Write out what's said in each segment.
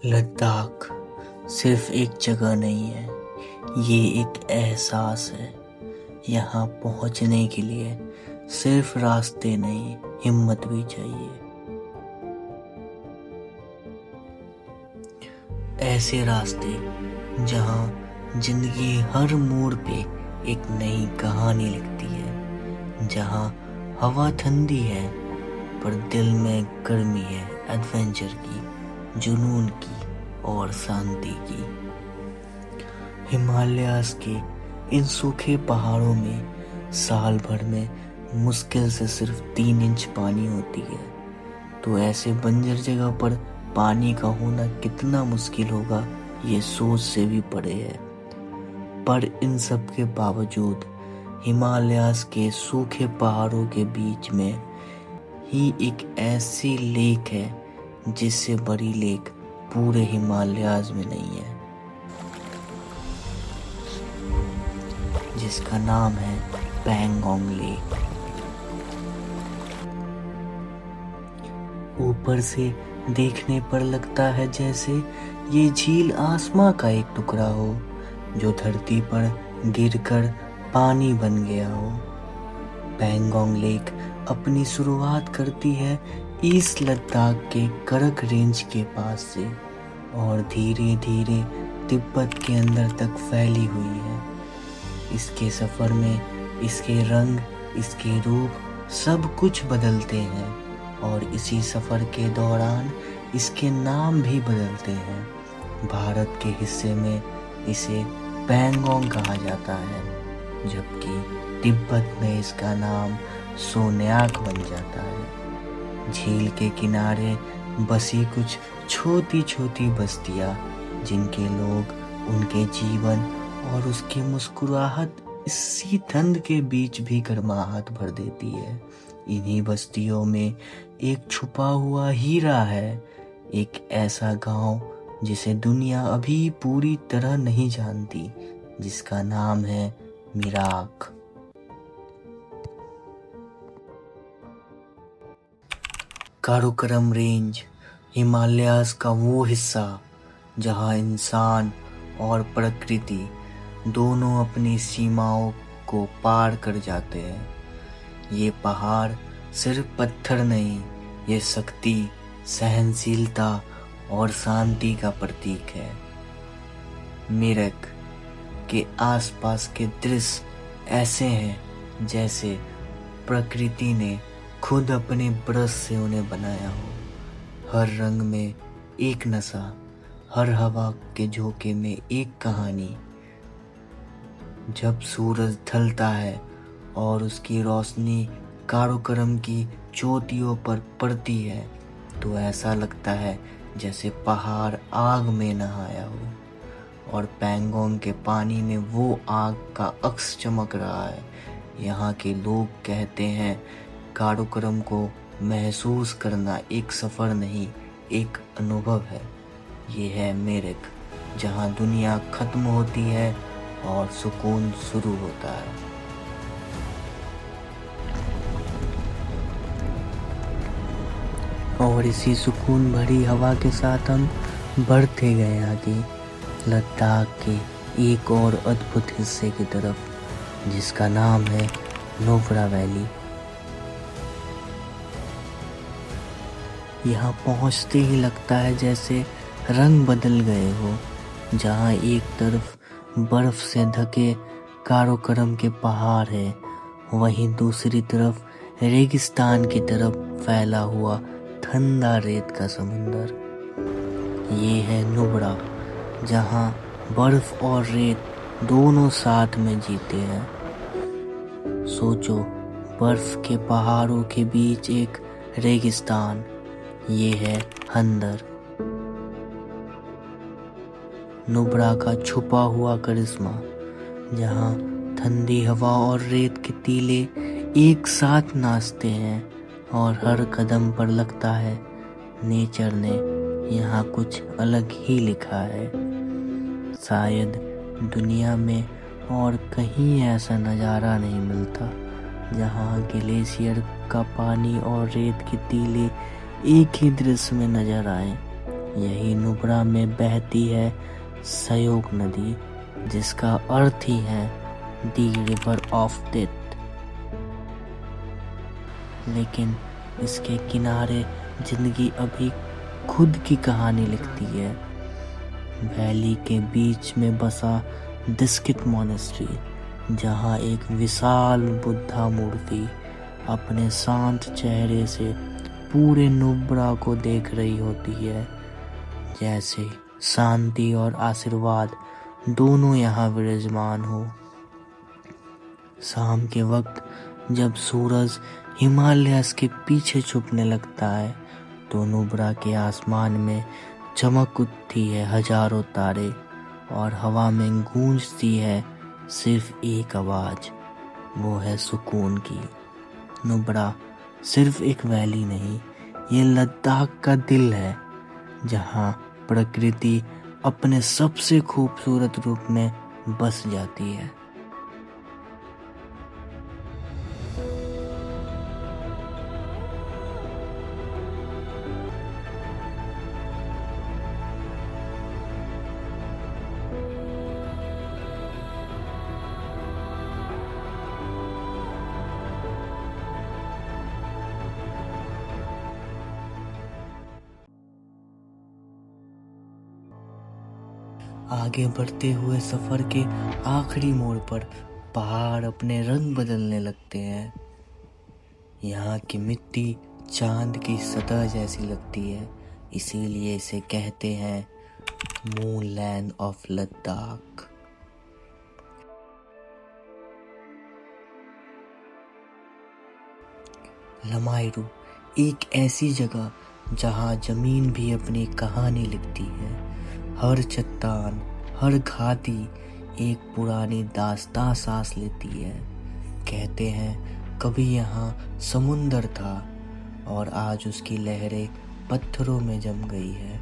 लद्दाख सिर्फ एक जगह नहीं है, ये एक एहसास है। यहाँ पहुँचने के लिए सिर्फ रास्ते नहीं, हिम्मत भी चाहिए। ऐसे रास्ते जहाँ जिंदगी हर मोड़ पे एक नई कहानी लिखती है, जहाँ हवा ठंडी है पर दिल में गर्मी है, एडवेंचर की, जुनून की और शांति की। हिमालयाज़ के इन सूखे पहाड़ों में साल भर में मुश्किल से सिर्फ 3 इंच पानी होती है, तो ऐसे बंजर जगह पर पानी का होना कितना मुश्किल होगा ये सोच से भी परे है। पर इन सब के बावजूद हिमालयाज़ के सूखे पहाड़ों के बीच में ही एक ऐसी लेक है जिससे बड़ी लेक पूरे हिमालयाज़ में नहीं है, जिसका नाम है पैंगोंग लेक। ऊपर से देखने पर लगता है जैसे ये झील आसमां का एक टुकड़ा हो जो धरती पर गिरकर पानी बन गया हो। पैंगोंग लेक अपनी शुरुआत करती है ईस्ट लद्दाख के करक रेंज के पास से और धीरे धीरे तिब्बत के अंदर तक फैली हुई है। इसके सफ़र में इसके रंग, इसके रूप सब कुछ बदलते हैं और इसी सफ़र के दौरान इसके नाम भी बदलते हैं। भारत के हिस्से में इसे पैंगोंग कहा जाता है, जबकि तिब्बत में इसका नाम सोनयाक बन जाता है। झील के किनारे बसी कुछ छोटी छोटी बस्तियां, जिनके लोग, उनके जीवन और उसकी मुस्कुराहट इसी ठंड के बीच भी गर्माहट भर देती है। इन्हीं बस्तियों में एक छुपा हुआ हीरा है, एक ऐसा गांव जिसे दुनिया अभी पूरी तरह नहीं जानती, जिसका नाम है मिराक। काराकोरम रेंज हिमालयाज़ का वो हिस्सा जहां इंसान और प्रकृति दोनों अपनी सीमाओं को पार कर जाते हैं। ये पहाड़ सिर्फ पत्थर नहीं, ये शक्ति, सहनशीलता और शांति का प्रतीक है। मिरक के आसपास के दृश्य ऐसे हैं जैसे प्रकृति ने खुद अपने ब्रश से उन्हें बनाया हो। हर रंग में एक नशा, हर हवा के झोंके में एक कहानी। जब सूरज ढलता है और उसकी रोशनी काराकोरम की चोटियों पर पड़ती है तो ऐसा लगता है जैसे पहाड़ आग में नहाया हो और पैंगोंग के पानी में वो आग का अक्स चमक रहा है। यहाँ के लोग कहते हैं काराकोरम को महसूस करना एक सफ़र नहीं, एक अनुभव है। ये है मिरक, जहाँ दुनिया खत्म होती है और सुकून शुरू होता है। और इसी सुकून भरी हवा के साथ हम बढ़ते गए आगे लद्दाख के एक और अद्भुत हिस्से की तरफ, जिसका नाम है नुब्रा वैली। यहाँ पहुँचते ही लगता है जैसे रंग बदल गए हो, जहाँ एक तरफ बर्फ से ढके काराकोरम के पहाड़ है, वहीं दूसरी तरफ रेगिस्तान की तरफ फैला हुआ ठंडा रेत का समुंदर। ये है नुब्रा, जहाँ बर्फ और रेत दोनों साथ में जीते हैं। सोचो, बर्फ के पहाड़ों के बीच एक रेगिस्तान, ये है हंदर। नुब्रा का छुपा हुआ करिश्मा, जहाँ ठंडी हवा और रेत के टीले एक साथ नाचते हैं और हर कदम पर लगता है नेचर ने यहाँ कुछ अलग ही लिखा है। शायद दुनिया में और कहीं ऐसा नज़ारा नहीं मिलता जहाँ ग्लेशियर का पानी और रेत के टीले एक ही दृश्य में नजर आए। यही नुब्रा में बहती है सयोग नदी, जिसका अर्थ ही है दी रिवर ऑफ डेथ। लेकिन इसके किनारे जिंदगी अभी खुद की कहानी लिखती है। वैली के बीच में बसा डिस्किट मॉनेस्ट्री, जहाँ एक विशाल बुद्धा मूर्ति अपने शांत चेहरे से पूरे नुब्रा को देख रही होती है, जैसे शांति और आशीर्वाद दोनों यहाँ विराजमान हो। शाम के वक्त जब सूरज हिमालयस के पीछे छुपने लगता है, तो नुब्रा के आसमान में चमक उठती है हजारों तारे, और हवा में गूंजती है सिर्फ एक आवाज, वो है सुकून की। नुब्रा सिर्फ एक वैली नहीं, ये लद्दाख का दिल है, जहाँ प्रकृति अपने सबसे खूबसूरत रूप में बस जाती है। आगे बढ़ते हुए सफर के आखिरी मोड़ पर पहाड़ अपने रंग बदलने लगते हैं। यहाँ की मिट्टी चांद की सतह जैसी लगती है, इसीलिए इसे कहते हैं मून लैंड ऑफ लद्दाख। लमाइरू एक ऐसी जगह जहाँ जमीन भी अपनी कहानी लिखती है। हर चट्टान, हर घाटी एक पुरानी दास्तां सांस लेती है। कहते हैं कभी यहाँ समुंदर था और आज उसकी लहरें पत्थरों में जम गई है।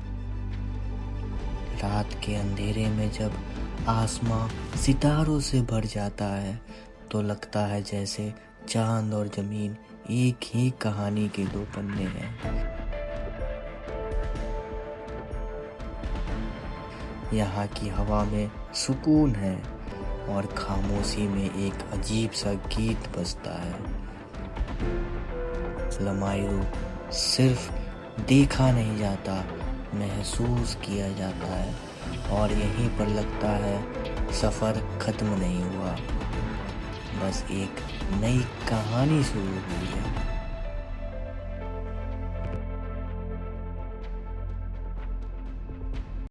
रात के अंधेरे में जब आसमां सितारों से भर जाता है, तो लगता है जैसे चांद और जमीन एक ही कहानी के दो पन्ने हैं। यहाँ की हवा में सुकून है और खामोशी में एक अजीब सा गीत बजता है। लमाइरू सिर्फ देखा नहीं जाता, महसूस किया जाता है, और यहीं पर लगता है सफ़र खत्म नहीं हुआ, बस एक नई कहानी शुरू हुई है।